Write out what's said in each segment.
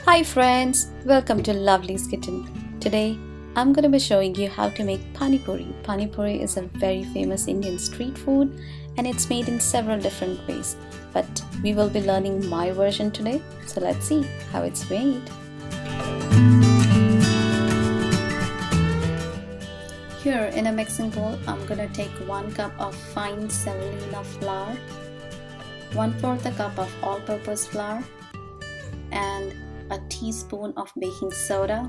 Hi friends, welcome to Lovely's Kitchen. Today I'm going to be showing you how to make Panipuri. Panipuri is a very famous Indian street food and it's made in several different ways. But we will be learning my version today, so let's see how it's made. Here in a mixing bowl, I'm going to take 1 cup of fine semolina flour, 1/4 cup of all-purpose flour, and a teaspoon of baking soda.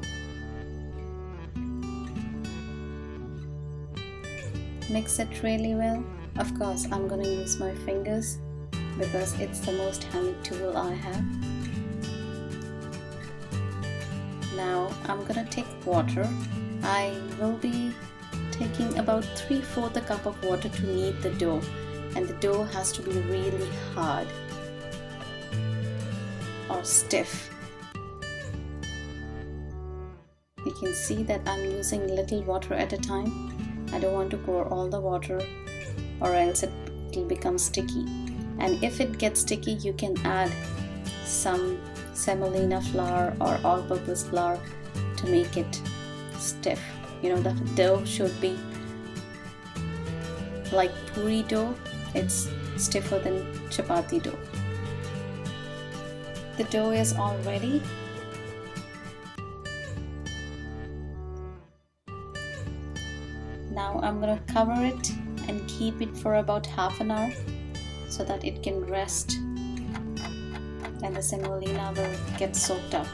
Mix it really well. Of course, I'm gonna use my fingers because it's the most handy tool I have. Now I'm gonna take water. I will be taking about 3/4 cup of water to knead the dough, and the dough has to be really hard or stiff. You can see that I'm using little water at a time. I don't want to pour all the water or else it will become sticky. And if it gets sticky, you can add some semolina flour or all-purpose flour to make it stiff. You know, the dough should be like puri dough. It's stiffer than chapati dough. The dough is all ready. Now I'm going to cover it and keep it for about half an hour so that it can rest and the semolina will get soaked up.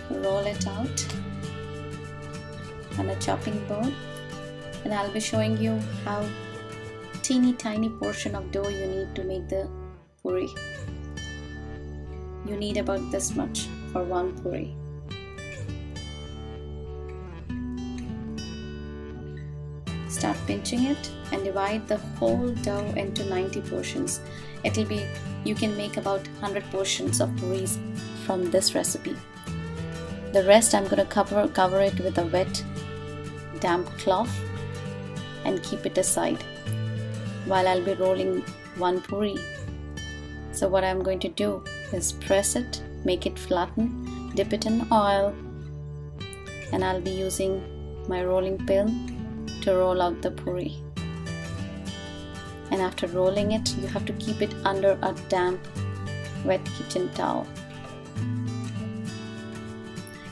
Roll it out on a chopping board, and I'll be showing you how tiny portion of dough you need to make the puri. You need about this much for 1 puri. Start pinching it and divide the whole dough into 90 portions. You can make about 100 portions of puris from this recipe. The rest I'm going to cover it with a wet, damp cloth and keep it aside while I'll be rolling 1 puri. So what I'm going to do is press it, make it flatten, dip it in oil, and I'll be using my rolling pin to roll out the puri. And after rolling it, you have to keep it under a damp, wet kitchen towel.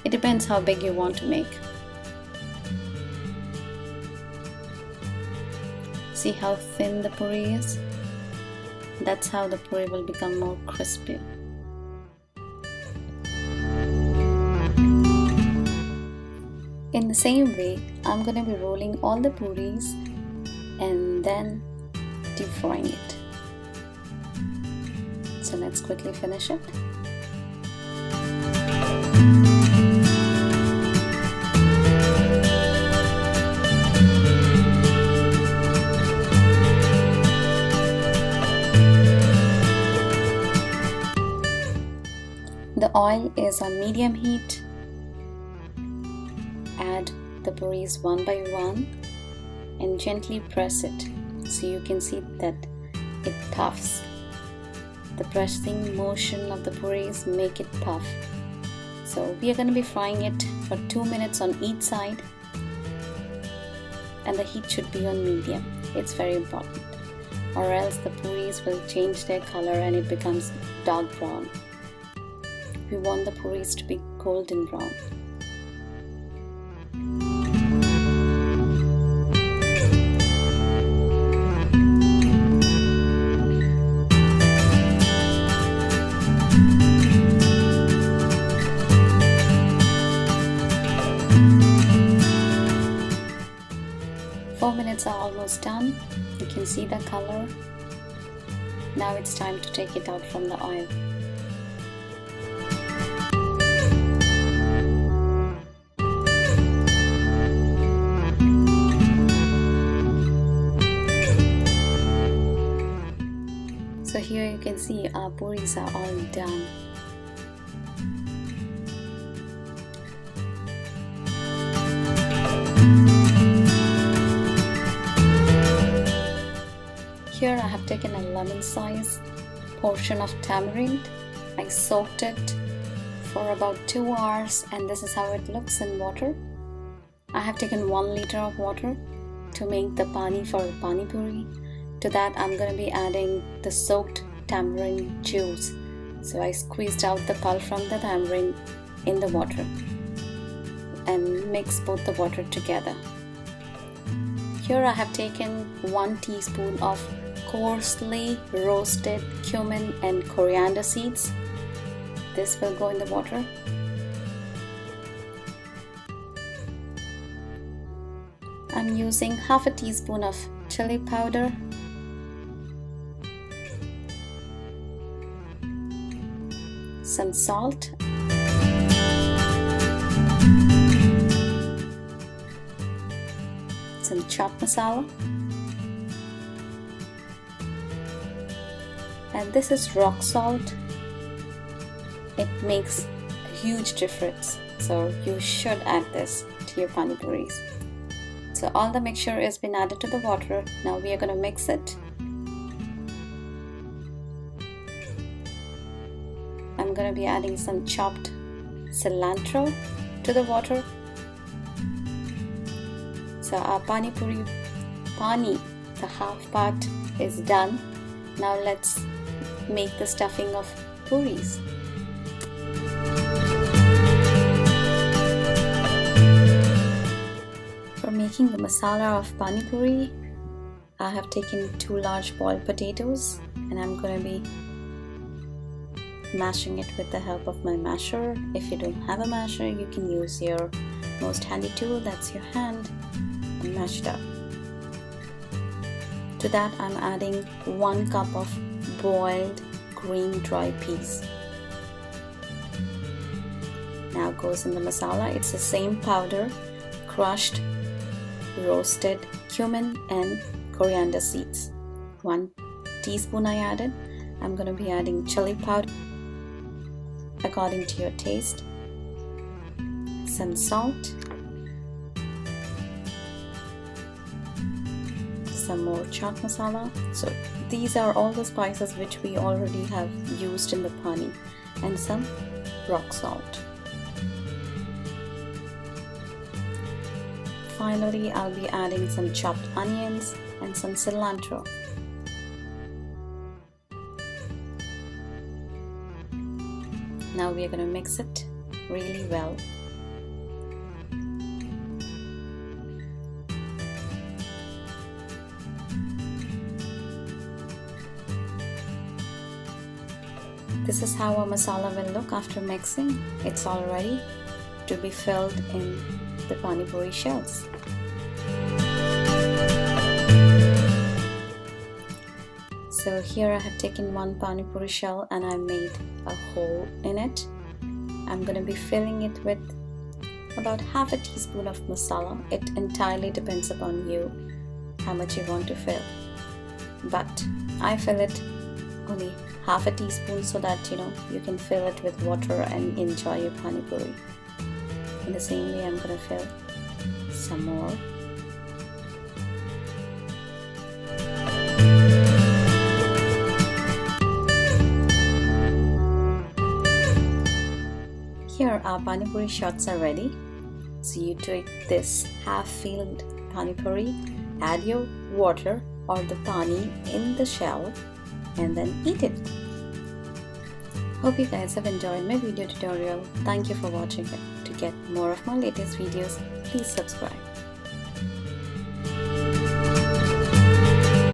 It depends how big you want to make. See how thin the puri is? That's how the puri will become more crispy. In the same way, I'm going to be rolling all the puris and then deep frying it. So let's quickly finish it. The oil is on medium heat. Add the puris one by one and gently press it so you can see that it puffs. The pressing motion of the puris make it puff. So we are going to be frying it for 2 minutes on each side, and the heat should be on medium. It's very important, or else the puris will change their color and it becomes dark brown. We want the puris to be golden brown. Four minutes are almost done. You can see the color. Now it's time to take it out from the oil. So here you can see our puris are all done. lemon size portion of tamarind. I soaked it for about 2 hours, and this is how it looks in water. I have taken 1 liter of water to make the pani for the pani-puri. To that I'm going to be adding the soaked tamarind juice. So I squeezed out the pulp from the tamarind in the water and mix both the water together. Here I have taken 1 teaspoon of coarsely roasted cumin and coriander seeds. This will go in the water. I'm using half a teaspoon of chili powder, some salt, some chaat masala, and this is rock salt. It makes a huge difference, so you should add this to your pani puris. So all the mixture has been added to the water. Now we are going to mix it. I'm going to be adding some chopped cilantro to the water. So our pani, the half part is done. Now let's make the stuffing of puris. For making the masala of pani puri, I have taken 2 large boiled potatoes, and I'm going to be mashing it with the help of my masher. If you don't have a masher, you can use your most handy tool, that's your hand, and mash it up. To that I'm adding 1 cup of boiled green dry peas. Now goes in the masala. It's the same powder, crushed roasted cumin and coriander seeds. 1 teaspoon I added. I'm going to be adding chili powder according to your taste, some salt, some more chaat masala. So these are all the spices which we already have used in the pani, and some rock salt. Finally, I'll be adding some chopped onions and some cilantro. Now we are going to mix it really well. This is how our masala will look after mixing. It's all ready to be filled in the pani puri shells. So here I have taken 1 pani puri shell and I made a hole in it. I'm going to be filling it with about half a teaspoon of masala. It entirely depends upon you how much you want to fill, but I fill it only half a teaspoon so that you can fill it with water and enjoy your pani puri. In the same way, I'm going to fill some more. Here our pani puri shots are ready. So you take this half-filled pani puri, add your water or the pani in the shell, and then eat it. Hope you guys have enjoyed my video tutorial. Thank you for watching it. To get more of my latest videos, please subscribe.